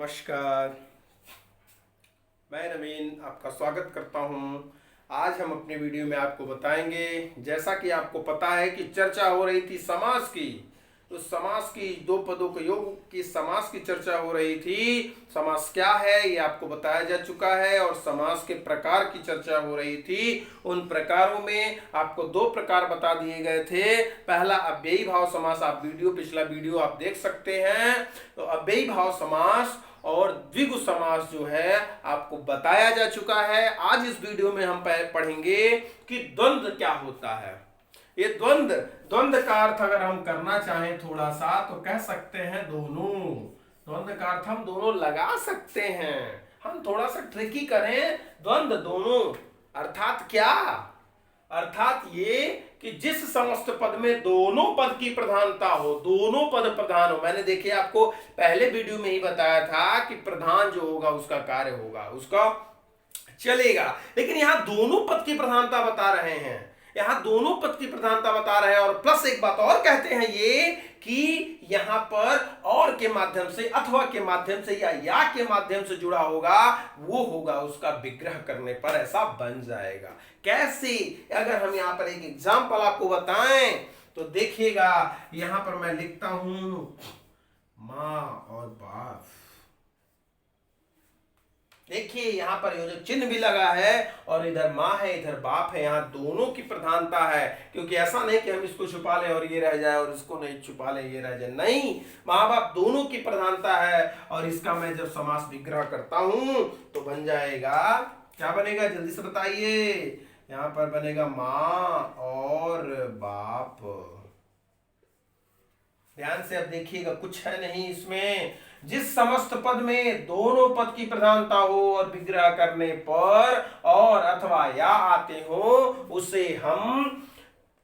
नमस्कार। मैं नवीन आपका स्वागत करता हूं। आज हम अपने वीडियो में आपको बताएंगे, जैसा कि आपको पता है कि चर्चा हो रही थी समास की, तो समास की दो पदों के योग की समास की चर्चा हो रही थी। समास क्या है ये आपको बताया जा चुका है और समास के प्रकार की चर्चा हो रही थी। उन प्रकारों में आपको दो प्रकार बता दिए गए थे। पहला अव्ययी भाव समास, आप पिछला वीडियो आप देख सकते हैं। तो अव्ययी भाव समास और द्विगु समास जो है आपको बताया जा चुका है। आज इस वीडियो में हम पढ़ेंगे कि द्वंद्व क्या होता है। ये द्वंद्व द्वंद्व का अर्थ अगर हम करना चाहें थोड़ा सा तो कह सकते हैं दोनों। द्वंद्व का अर्थ हम दोनों लगा सकते हैं। हम थोड़ा सा ट्रिकी करें, द्वंद्व दोनों अर्थात क्या? अर्थात ये कि जिस समस्त पद में दोनों पद की प्रधानता हो, दोनों पद प्रधान हो। मैंने देखिए आपको पहले वीडियो में ही बताया था कि प्रधान जो होगा उसका कार्य होगा, उसका चलेगा। लेकिन यहां दोनों पद की प्रधानता बता रहे हैं, यहां दोनों पद की प्रधानता बता रहे हैं। और प्लस एक बात और कहते हैं ये कि यहां पर और के माध्यम से, अथवा के माध्यम से या के माध्यम से जुड़ा होगा, वो होगा उसका विग्रह करने पर ऐसा बन जाएगा। कैसे? अगर हम यहां पर एक एग्जांपल आपको बताएं तो देखिएगा, यहां पर मैं लिखता हूं मां और बाप। देखिए यहां पर ये जो चिन्ह भी लगा है और इधर माँ है इधर बाप है, यहां दोनों की प्रधानता है। क्योंकि ऐसा नहीं कि हम इसको छुपा लें और ये रह जाए और इसको नहीं छुपा लें ये रह जाए, नहीं, माँ बाप दोनों की प्रधानता है। और इसका मैं जब समास विग्रह करता हूं तो बन जाएगा, क्या बनेगा जल्दी से बताइए। यहां पर बनेगा माँ और बाप। ध्यान से अब देखिएगा, कुछ है नहीं इसमें। जिस समस्त पद में दोनों पद की प्रधानता हो और विग्रह करने पर और अथवा या आते हो, उसे हम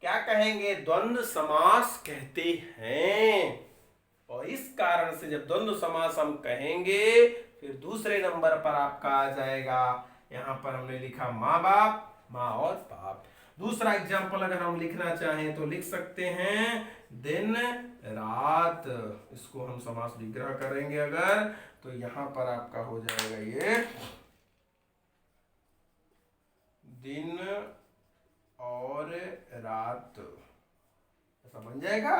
क्या कहेंगे? द्वंद्व समास कहते हैं। और इस कारण से जब द्वंद्व समास हम कहेंगे, फिर दूसरे नंबर पर आपका आ जाएगा, यहां पर हमने लिखा माँ बाप, माँ और बाप। दूसरा एग्जाम्पल अगर हम लिखना चाहें तो लिख सकते हैं दिन रात। इसको हम समास विग्रह करेंगे अगर, तो यहां पर आपका हो जाएगा ये दिन और रात, ऐसा बन जाएगा।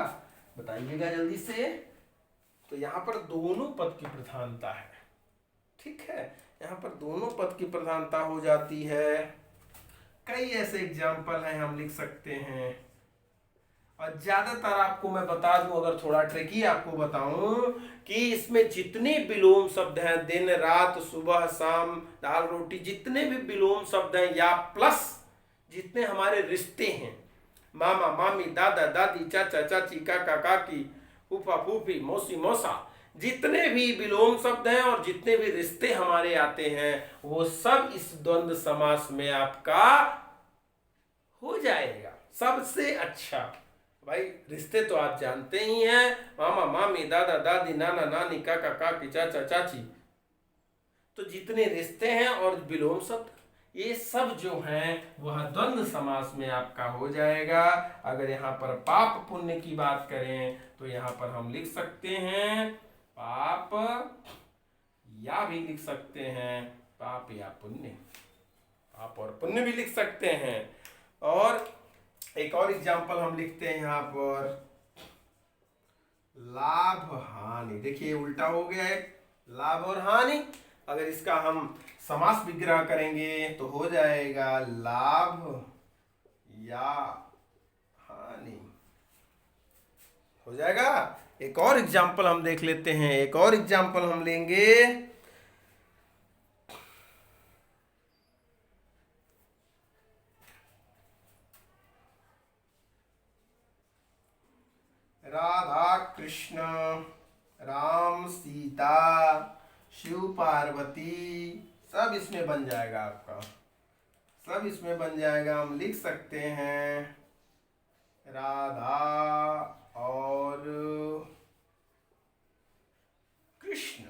बताइएगा जल्दी से। तो यहां पर दोनों पद की प्रधानता है, ठीक है, यहां पर दोनों पद की प्रधानता हो जाती है। कई ऐसे एग्जाम्पल हैं हम लिख सकते हैं। और ज्यादातर आपको मैं बता दूं, अगर थोड़ा ट्रिकी आपको बताऊं, कि इसमें जितने विलोम शब्द हैं, दिन रात सुबह शाम दाल रोटी, जितने भी विलोम शब्द हैं, या प्लस जितने हमारे रिश्ते हैं, मामा मामी दादा दादी चाचा चाची काका काकी फूफा फूफी मौसी मौसा, जितने भी विलोम शब्द हैं और जितने भी रिश्ते हमारे आते हैं, वो सब इस द्वंद्व समास में आपका हो जाएगा। सबसे अच्छा भाई रिश्ते तो आप जानते ही हैं, मामा मामी दादा दादी नाना नानी काका काकी चाचा चाची। तो जितने रिश्ते हैं और विलोम शब्द, ये सब जो हैं वह द्वंद्व समास में आपका हो जाएगा। अगर यहाँ पर पाप पुण्य की बात करें तो यहाँ पर हम लिख सकते हैं पाप, या भी लिख सकते हैं पाप या पुण्य, पाप और पुण्य भी लिख सकते हैं। और एक और एग्जाम्पल हम लिखते हैं यहाँ पर लाभ हानि। देखिए उल्टा हो गया है, लाभ और हानि। अगर इसका हम समास विग्रह करेंगे तो हो जाएगा लाभ या हानि, हो जाएगा। एक और एग्जाम्पल हम देख लेते हैं, एक और एग्जाम्पल हम लेंगे राधा कृष्ण, राम सीता, शिव पार्वती, सब इसमें बन जाएगा आपका, सब इसमें बन जाएगा। हम लिख सकते हैं राधा और कृष्ण।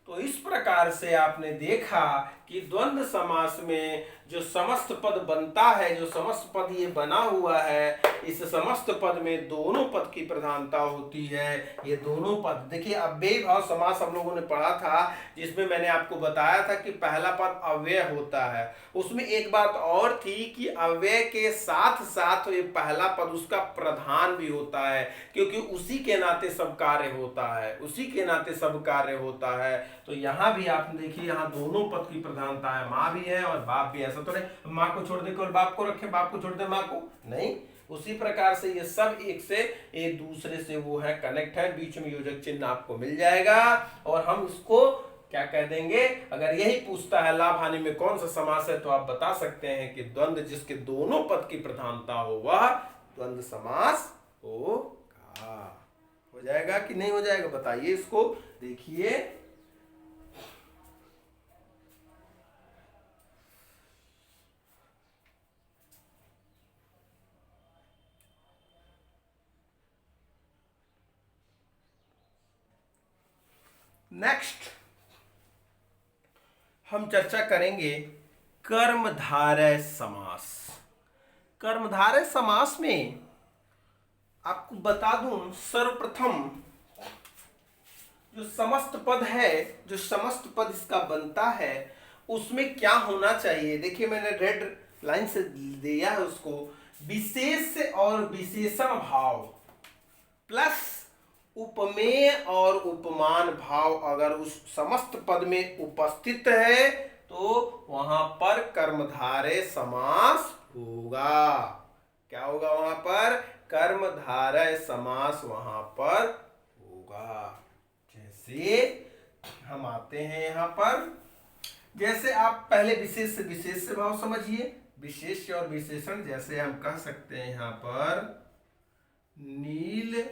तो इस प्रकार से आपने देखा कि द्वंद्व समास में जो समस्त पद बनता है, जो समस्त पद ये बना हुआ है, इस समस्त पद में दोनों पद की प्रधानता होती है। ये दोनों पद देखिए, अव्ययी भाव समास हम लोगों ने पढ़ा था, जिसमें मैंने आपको बताया था कि पहला पद अव्यय होता है। उसमें एक बात और थी कि अव्यय के साथ साथ ये पहला पद उसका प्रधान भी होता है, क्योंकि उसी के नाते सब कार्य होता है, उसी के नाते सब कार्य होता है। तो यहाँ भी आपने देखिए, यहाँ दोनों पद की प्रधानता है, माँ भी है और बाप भी। ऐसा तो नहीं माँ को छोड़ दे केवल बाप को रखे, बाप को छोड़ दे माँ को, नहीं। उसी प्रकार से ये सब एक से एक दूसरे से वो है, कनेक्ट है। बीच में योजक चिन्ह आपको मिल जाएगा और हम उसको क्या कह देंगे। अगर यही पूछता है लाभ हानि में कौन सा समास है, तो आप बता सकते हैं कि द्वंद्व जिसके दोनों पद की प्रधानता हो वह द्वंद्व समास होगा। हो जाएगा कि नहीं हो जाएगा, बताइए इसको। देखिए, नेक्स्ट हम चर्चा करेंगे कर्मधारय समास। कर्मधारय समास में आपको बता दूं, सर्वप्रथम जो समस्त पद है, जो समस्त पद इसका बनता है, उसमें क्या होना चाहिए। देखिए, मैंने रेड लाइन से दिया है उसको, विशेष और विशेषण भाव प्लस उपमेय और उपमान भाव अगर उस समस्त पद में उपस्थित है तो वहां पर कर्मधारय समास होगा। क्या होगा वहां पर? कर्मधारय समास वहां पर होगा। जैसे हम आते हैं यहां पर, जैसे आप पहले विशेष से विशेष से भाव समझिए, विशेष और विशेषण। जैसे हम कह सकते हैं यहां पर नील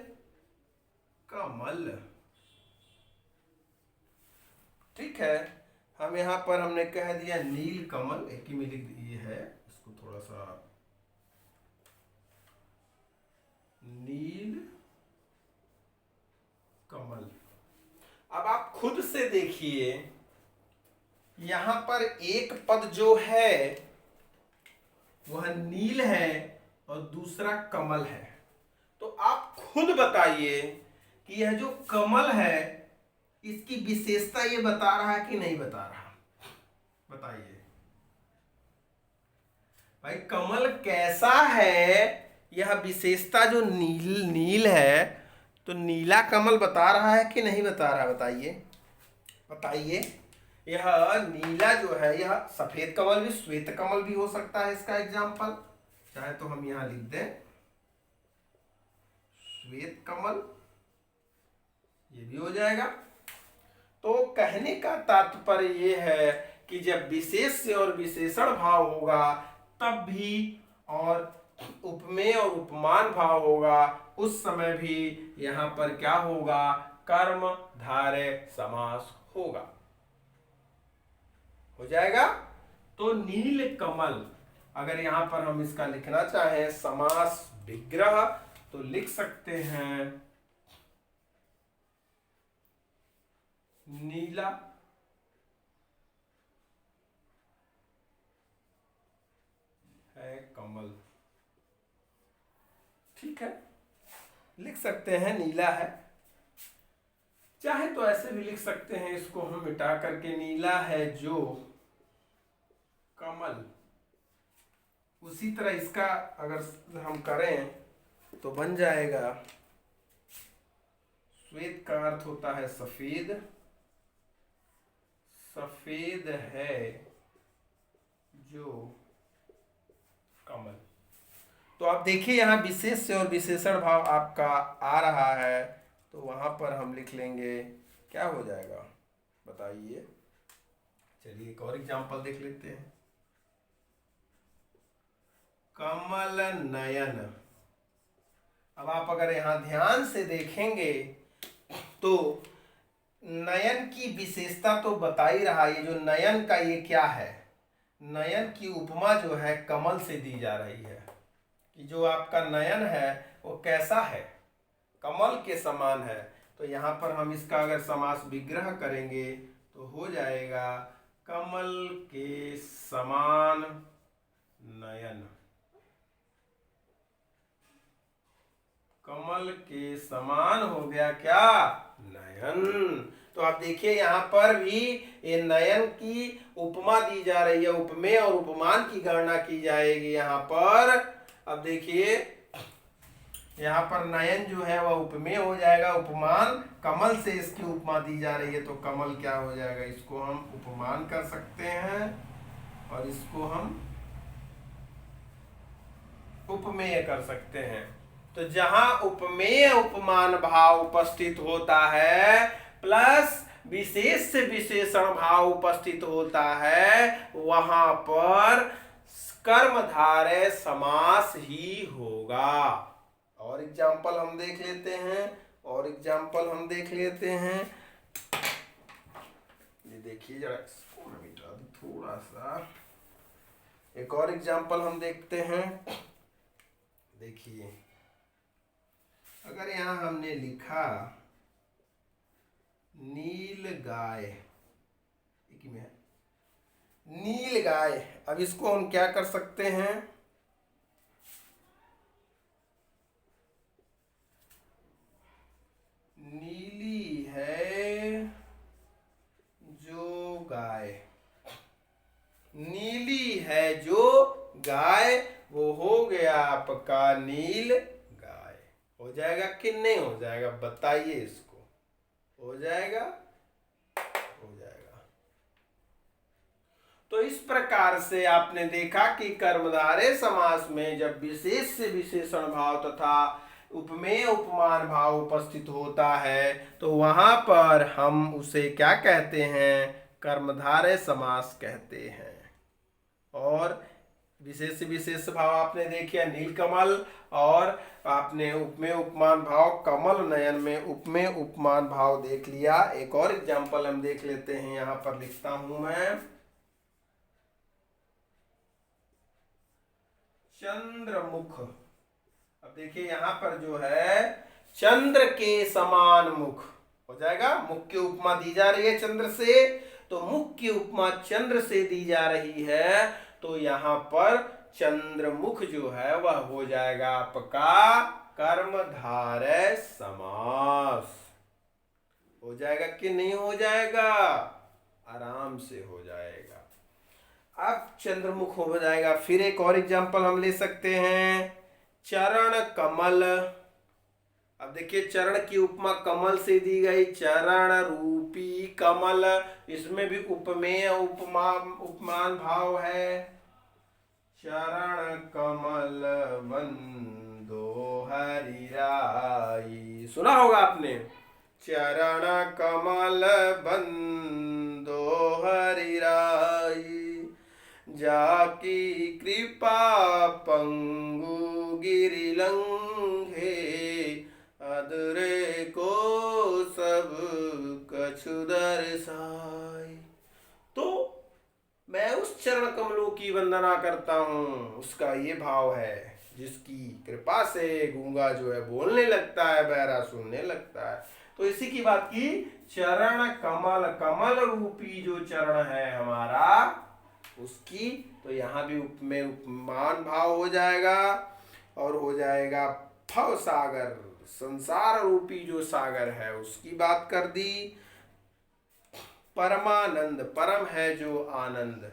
कमल, ठीक है। हम यहां पर हमने कह दिया नील कमल, एक ही में लिख दिए है इसको, थोड़ा सा नील कमल। अब आप खुद से देखिए, यहां पर एक पद जो है वह नील है और दूसरा कमल है। तो आप खुद बताइए कि यह जो कमल है इसकी विशेषता ये बता रहा है कि नहीं बता रहा, बताइए भाई। कमल कैसा है, यह विशेषता जो नील नील है, तो नीला कमल बता रहा है कि नहीं बता रहा, बताइए बताइए। यह नीला जो है, यह सफेद कमल भी, श्वेत कमल भी हो सकता है इसका एग्जाम्पल। चाहे तो हम यहां लिख दें श्वेत कमल, ये भी हो जाएगा। तो कहने का तात्पर्य ये है कि जब विशेष से और विशेषण भाव होगा तब भी, और उपमेय और उपमान भाव होगा उस समय भी यहां पर क्या होगा? कर्मधारय समास होगा। हो जाएगा। तो नील कमल, अगर यहां पर हम इसका लिखना चाहें समास विग्रह, तो लिख सकते हैं नीला है कमल, ठीक है, लिख सकते हैं नीला है। चाहे तो ऐसे भी लिख सकते हैं, इसको हम मिटा करके नीला है जो कमल। उसी तरह इसका अगर हम करें तो बन जाएगा, श्वेत का अर्थ होता है सफेद, सफेद है जो कमल। तो आप देखिए यहां विशेष से और विशेषण भाव आपका आ रहा है, तो वहां पर हम लिख लेंगे, क्या हो जाएगा बताइए। चलिए एक और एग्जांपल देख लेते हैं, कमल नयन। अब आप अगर यहां ध्यान से देखेंगे तो नयन की विशेषता तो बता ही रहा, ये जो नयन का ये क्या है, नयन की उपमा जो है कमल से दी जा रही है, कि जो आपका नयन है वो कैसा है, कमल के समान है। तो यहाँ पर हम इसका अगर समास विग्रह करेंगे तो हो जाएगा कमल के समान नयन, कमल के समान हो गया क्या? नयन। तो आप देखिए यहाँ पर भी ये नयन की उपमा दी जा रही है, उपमेय और उपमान की गणना की जाएगी यहाँ पर। अब देखिए यहाँ पर नयन जो है वह उपमेय हो जाएगा, उपमान कमल से इसकी उपमा दी जा रही है, तो कमल क्या हो जाएगा? इसको हम उपमान कर सकते हैं और इसको हम उपमेय कर सकते हैं। तो जहां उपमेय उपमान भाव उपस्थित होता है प्लस विशेष से विशेषण भाव उपस्थित होता है, वहां पर कर्मधारय समास ही होगा। और एग्जाम्पल हम देख लेते हैं, ये देखिए जरा इसको मैं मिटा दूं थोड़ा सा। एक और एग्जाम्पल हम देखते हैं। देखिए अगर यहां हमने लिखा नील गाय, एक में नील गाय, अब इसको हम क्या कर सकते हैं? नीली है जो गाय, नीली है जो गाय, वो हो गया आपका नील गाय। हो जाएगा कि नहीं हो जाएगा? बताइए इसको। हो जाएगा? हो जाएगा। तो इस प्रकार से आपने देखा कि कर्मधारय समास में जब विशेष से विशेषण भाव तथा उपमेय उपमान भाव उपस्थित होता है तो वहां पर हम उसे क्या कहते हैं? कर्मधारय समास कहते हैं। और विशेष से विशेष भाव आपने देखिए नीलकमल, और आपने उपमेय उपमान भाव कमल नयन में उपमेय उपमान भाव देख लिया। एक और एग्जाम्पल हम देख लेते हैं, यहां पर लिखता हूं मैं चंद्रमुख। अब देखिए यहां पर जो है चंद्र के समान मुख हो जाएगा। मुख की उपमा दी जा रही है चंद्र से, तो मुख की उपमा चंद्र से दी जा रही है, तो यहां पर चंद्रमुख जो है वह हो जाएगा आपका कर्मधारय समास। हो जाएगा कि नहीं हो जाएगा? आराम से हो जाएगा। अब चंद्रमुख हो जाएगा। फिर एक और एग्जांपल हम ले सकते हैं, चरण कमल। अब देखिए चरण की उपमा कमल से दी गई, चरण रूपी कमल, इसमें भी उपमेय उपमान भाव है। चरण कमल बंदो हरिराई, सुना होगा आपने। चरण कमल बंदो हरिराई, जाकी कृपा पंगु गिरि लंघे, अदरे को सब कछु दर्शाई। तो मैं उस चरण कमलों की वंदना करता हूँ, उसका ये भाव है जिसकी कृपा से गूंगा जो है बोलने लगता है, बहरा सुनने लगता है। तो इसी की बात की, चरण कमल, कमल रूपी जो चरण है हमारा उसकी, तो यहाँ भी उपमेय उपमान भाव हो जाएगा। और हो जाएगा भव सागर, संसार रूपी जो सागर है उसकी बात कर दी। परमानंद, परम है जो आनंद,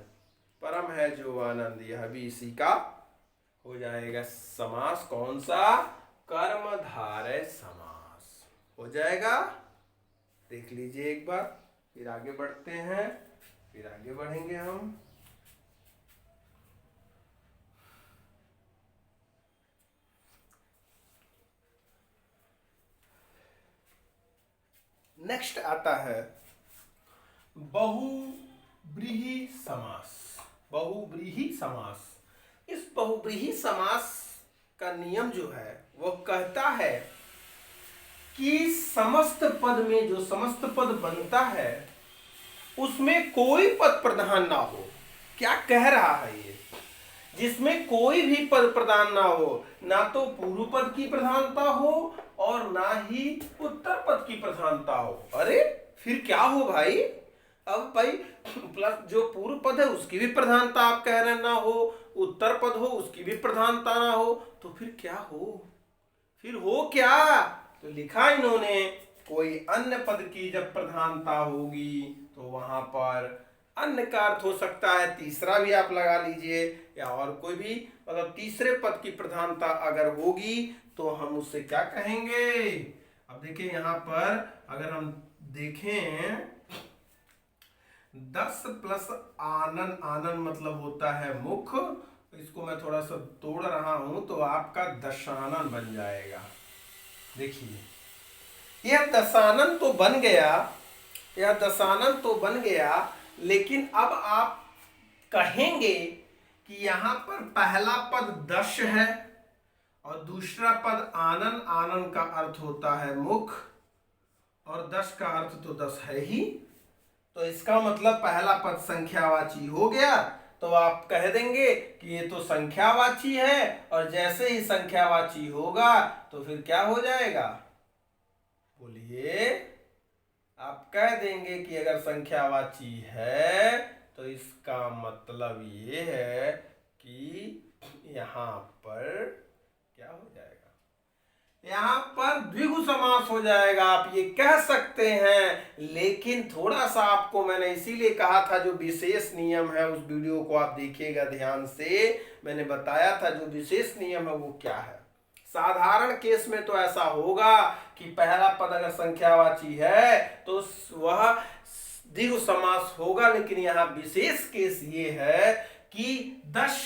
परम है जो आनंद, यह भी इसी का हो जाएगा समास। कौन सा? कर्मधारय समास हो जाएगा। देख लीजिए एक बार, फिर आगे बढ़ते हैं, फिर आगे बढ़ेंगे हम। नेक्स्ट आता है बहुव्रीहि समास। बहुव्रीहि समास, इस बहुव्रीहि समास का नियम जो है वो कहता है कि समस्त पद में जो समस्त पद बनता है उसमें कोई पद प्रधान ना हो। क्या कह रहा है ये? जिसमें कोई भी पद प्रधान ना हो, ना तो पूर्व पद की प्रधानता हो और ना ही उत्तर पद की प्रधानता हो। अरे फिर क्या हो भाई? अब भाई प्लस जो पूर्व पद है उसकी भी प्रधानता आप कह रहे ना हो, उत्तर पद हो उसकी भी प्रधानता ना हो, तो फिर क्या हो? फिर हो क्या? तो लिखा इन्होंने कोई अन्य पद की जब प्रधानता होगी तो वहां पर अन्य का अर्थ हो सकता है तीसरा भी आप लगा लीजिए, या और कोई भी मतलब तीसरे पद की प्रधानता अगर होगी तो हम उससे क्या कहेंगे? अब देखिए यहां पर अगर हम देखें 10 प्लस आनन, आनन मतलब होता है मुख, इसको मैं थोड़ा सा तोड़ रहा हूं तो आपका दशानन बन जाएगा। देखिए यह दशानन तो बन गया, यह दशानन तो बन गया, लेकिन अब आप कहेंगे कि यहां पर पहला पद दश है और दूसरा पद आनन, आनन का अर्थ होता है मुख और दश का अर्थ तो 10 है ही, तो इसका मतलब पहला पद संख्यावाची हो गया। तो आप कह देंगे कि ये तो संख्यावाची है, और जैसे ही संख्यावाची होगा तो फिर क्या हो जाएगा? बोलिए। आप कह देंगे कि अगर संख्यावाची है तो इसका मतलब ये है कि यहां पर क्या हो जाएगा? यहां पर द्विगु समास हो जाएगा, आप ये कह सकते हैं। लेकिन थोड़ा सा आपको मैंने इसीलिए कहा था, जो विशेष नियम है उस वीडियो को आप देखिएगा ध्यान से, मैंने बताया था जो विशेष नियम है वो क्या है। साधारण केस में तो ऐसा होगा कि पहला पद अगर संख्यावाची है तो वह द्विगु समास होगा, लेकिन यहाँ विशेष केस ये है कि 10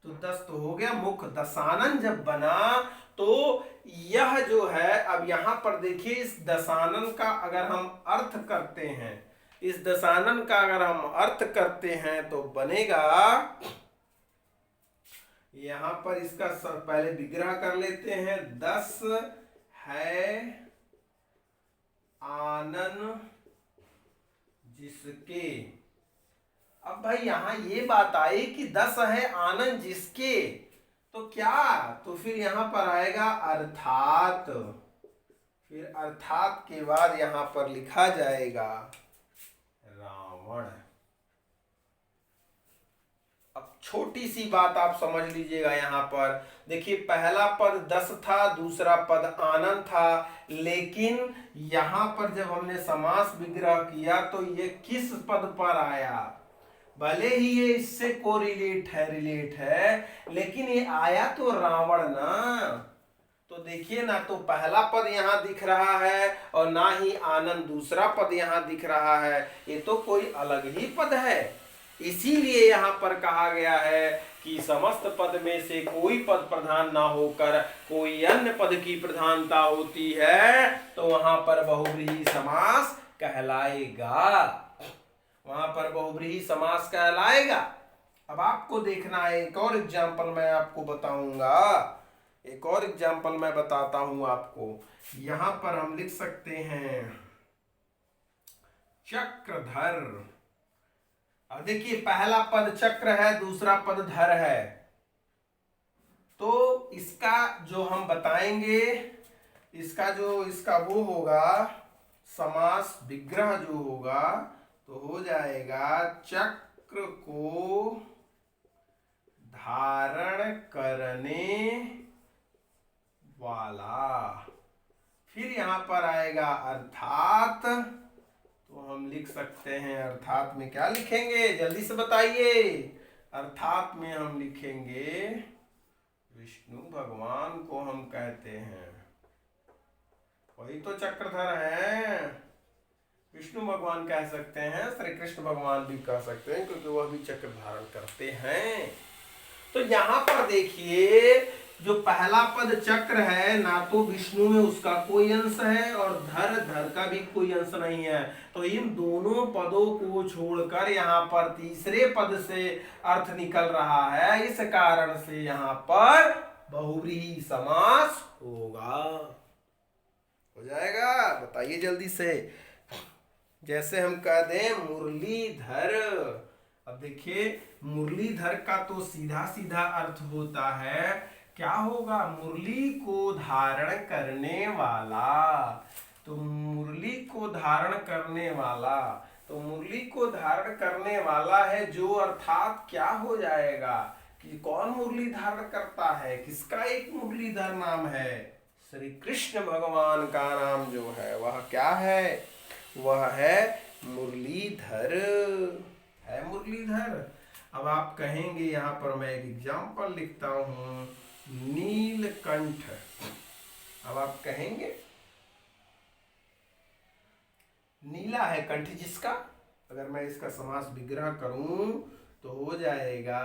तो 10 तो हो गया, मुख दशानन जब बना तो यह जो है, अब यहां पर देखिए इस दशानन का अगर हम अर्थ करते हैं, इस दशानन का अगर हम अर्थ करते हैं तो बनेगा, यहां पर इसका पहले विग्रह कर लेते हैं। 10 है आनन जिसके, अब भाई यहां ये बात आई कि 10 है आनन जिसके, तो क्या, तो फिर यहां पर आएगा अर्थात, फिर अर्थात के बाद यहां पर लिखा जाएगा रावण। अब छोटी सी बात आप समझ लीजिएगा, यहां पर देखिए पहला पद 10 था, दूसरा पद आनन था, लेकिन यहां पर जब हमने समास विग्रह किया तो ये किस पद पर आया? भले ही ये इससे कोरिलेट है, रिलेट है, लेकिन ये आया तो रावण ना। तो देखिए ना, तो पहला पद यहां दिख रहा है और ना ही आनंद दूसरा पद यहां दिख रहा है, ये तो कोई अलग ही पद है। इसीलिए यहां पर कहा गया है कि समस्त पद में से कोई पद प्रधान ना होकर कोई अन्य पद की प्रधानता होती है तो वहां पर बहुव्रीहि समास कहलाएगा, वहां पर बहुव्रीहि समास कहलाएगा। अब आपको देखना है, एक और एग्जाम्पल मैं आपको बताऊंगा, एक और एग्जाम्पल मैं बताता हूं आपको। यहां पर हम लिख सकते हैं चक्रधर। अब देखिए पहला पद चक्र है, दूसरा पद धर है, तो इसका जो हम बताएंगे, इसका वो होगा समास विग्रह जो होगा तो हो जाएगा चक्र को धारण करने वाला। फिर यहां पर आएगा अर्थात, तो हम लिख सकते हैं अर्थात में क्या लिखेंगे, जल्दी से बताइए। अर्थात में हम लिखेंगे विष्णु भगवान को हम कहते हैं, वही तो चक्रधर है, विष्णु भगवान कह सकते हैं, श्री कृष्ण भगवान भी कह सकते हैं क्योंकि वह भी चक्र धारण करते हैं। तो यहां पर देखिए जो पहला पद चक्र है, ना तो विष्णु में उसका कोई अंश है और धर का भी कोई अंश नहीं है, तो इन दोनों पदों को छोड़कर यहाँ पर तीसरे पद से अर्थ निकल रहा है, इस कारण से यहाँ पर बहुव्रीहि समास होगा। हो जाएगा, बताइए जल्दी से। जैसे हम कह दें मुरलीधर, अब देखिए मुरलीधर का तो सीधा सीधा अर्थ होता है, क्या होगा, मुरली को धारण करने वाला। तो मुरली को धारण करने वाला, तो मुरली को धारण करने वाला है जो, अर्थात क्या हो जाएगा कि कौन मुरली धारण करता है, किसका एक मुरलीधर नाम है, श्री कृष्ण भगवान का नाम जो है वह क्या है, वह है मुरलीधर, है मुरलीधर। अब आप कहेंगे, यहां पर मैं एक एग्जाम्पल लिखता हूं, नीलकंठ। अब आप कहेंगे नीला है कंठ जिसका, अगर मैं इसका समास विग्रह करूं तो हो जाएगा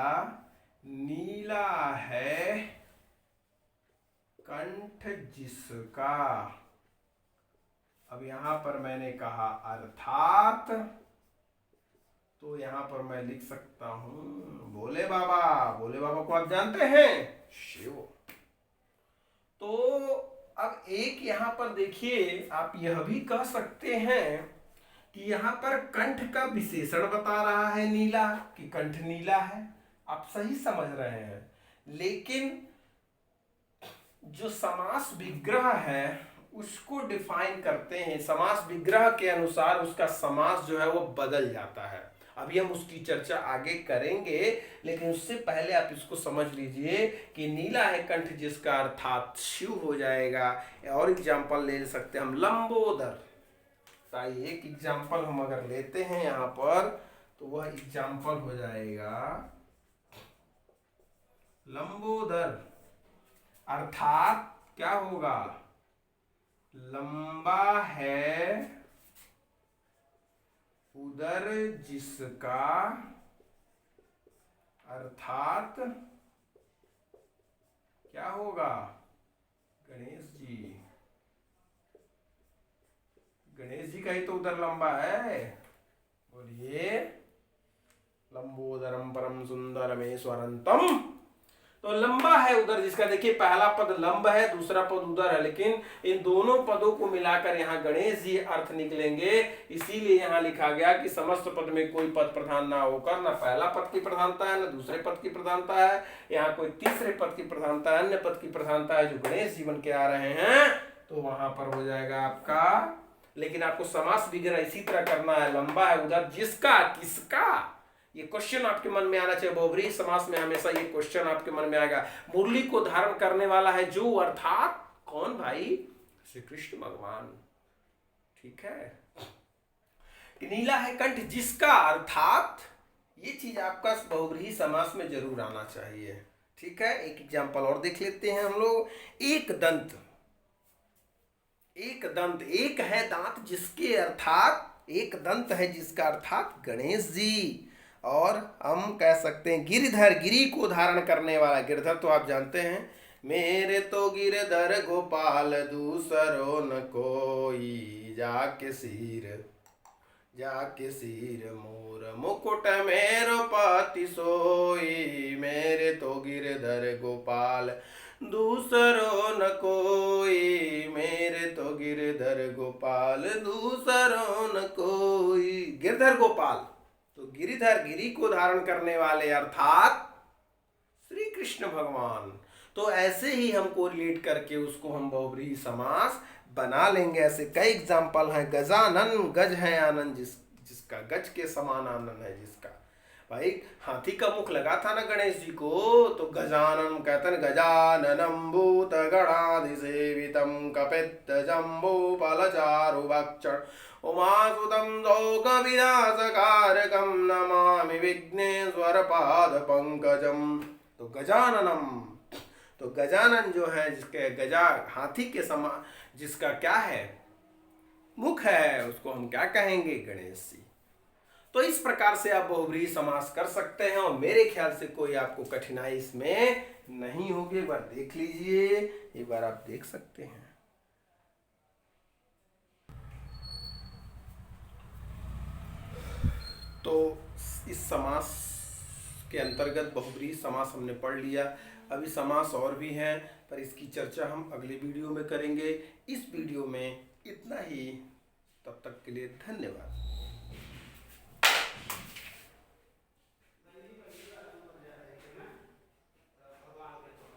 नीला है कंठ जिसका। अब यहां पर मैंने कहा अर्थात, तो यहां पर मैं लिख सकता हूं भोले बाबा। भोले बाबा को आप जानते हैं, शिव। तो अब एक यहां पर देखिए, आप यह भी कह सकते हैं कि यहां पर कंठ का विशेषण बता रहा है नीला, कि कंठ नीला है, आप सही समझ रहे हैं। लेकिन जो समास विग्रह है उसको डिफाइन करते हैं, समास विग्रह के अनुसार उसका समास जो है वो बदल जाता है। अभी हम उसकी चर्चा आगे करेंगे, लेकिन उससे पहले आप इसको समझ लीजिए कि नीला है कंठ जिसका, अर्थात शिव हो जाएगा। और एग्जाम्पल ले सकते हैं हम, लंबोदर। एक एग्जाम्पल हम अगर लेते हैं यहां पर, तो वह एग्जाम्पल हो जाएगा लंबोदर, अर्थात क्या होगा, लंबा है उदर जिसका, अर्थात क्या होगा, गणेश जी, गणेश जी का ही तो उदर लंबा है, बोलिए लंबोदरम परम सुंदरमेश्वरंतम। तो लंबा है उदर जिसका, देखिए पहला पद लंब है, दूसरा पद उदर है, लेकिन इन दोनों पदों को मिलाकर यहाँ गणेश जी अर्थ निकलेंगे। इसीलिए यहाँ लिखा गया कि समस्त पद में कोई पद प्रधान ना होकर, ना पहला पद की प्रधानता है, ना दूसरे पद की प्रधानता है, यहाँ कोई तीसरे पद की प्रधानता है, अन्य पद की प्रधानता है, जो गणेश जी बन के आ रहे हैं, तो वहां पर हो जाएगा आपका। लेकिन आपको समास विग्रह इसी तरह करना है, लंबा है उदर जिसका, किसका, ये क्वेश्चन आपके मन में आना चाहिए। बहुब्रीहि समास में हमेशा ये क्वेश्चन आपके मन में आएगा, मुरली को धारण करने वाला है जो, अर्थात कौन भाई, श्री कृष्ण भगवान। ठीक है, नीला है कंठ जिसका, अर्थात ये चीज आपका बहुब्रीहि समास में जरूर आना चाहिए। ठीक है, एक एग्जांपल और देख लेते हैं हम लोग। एक दंत, एक दंत, एक है दांत जिसके, अर्थात एक दंत है जिसका, अर्थात गणेश जी। और हम कह सकते हैं गिरधर, गिरी को धारण करने वाला, गिरधर तो आप जानते हैं, मेरे तो गिरधर गोपाल दूसरो न कोई, जाके सिर मोर मुकुट मेरो पाति सोई, मेरे तो गिरधर गोपाल दूसरो न कोई, मेरे तो गिरधर गोपाल दूसरो न कोई। गिरधर गोपाल, तो गिरिधर, गिरी को धारण करने वाले, अर्थात श्री कृष्ण भगवान। तो ऐसे ही हमको रिलेट करके उसको हम बहुब्रीहि समास बना लेंगे। ऐसे कई एग्जाम्पल हैं, गजानन, गज है आनंद जिसका, गज के समान आनंद है जिसका। भाई हाथी का मुख लगा था ना गणेश जी को, तो गजानन कहते हैं, गजाननम भूत गणाधिसेवितम कपित्त जम्बो फलचारु भक्षण उमासुतम शोक विनाशकारकम नमामि विघ्नेश्वर पाद पंकजम। तो गजाननम, तो गजानन जो है जिसके, गजा हाथी के समान जिसका क्या है, मुख है, उसको हम क्या कहेंगे, गणेश जी। तो इस प्रकार से आप बहुब्रीहि समास कर सकते हैं, और मेरे ख्याल से कोई आपको कठिनाई इसमें नहीं होगी। एक बार देख लीजिए, एक बार आप देख सकते हैं। तो इस समास के अंतर्गत बहुब्रीहि समास हमने पढ़ लिया। अभी समास और भी हैं, पर इसकी चर्चा हम अगले वीडियो में करेंगे। इस वीडियो में इतना ही, तब तक के लिए धन्यवाद।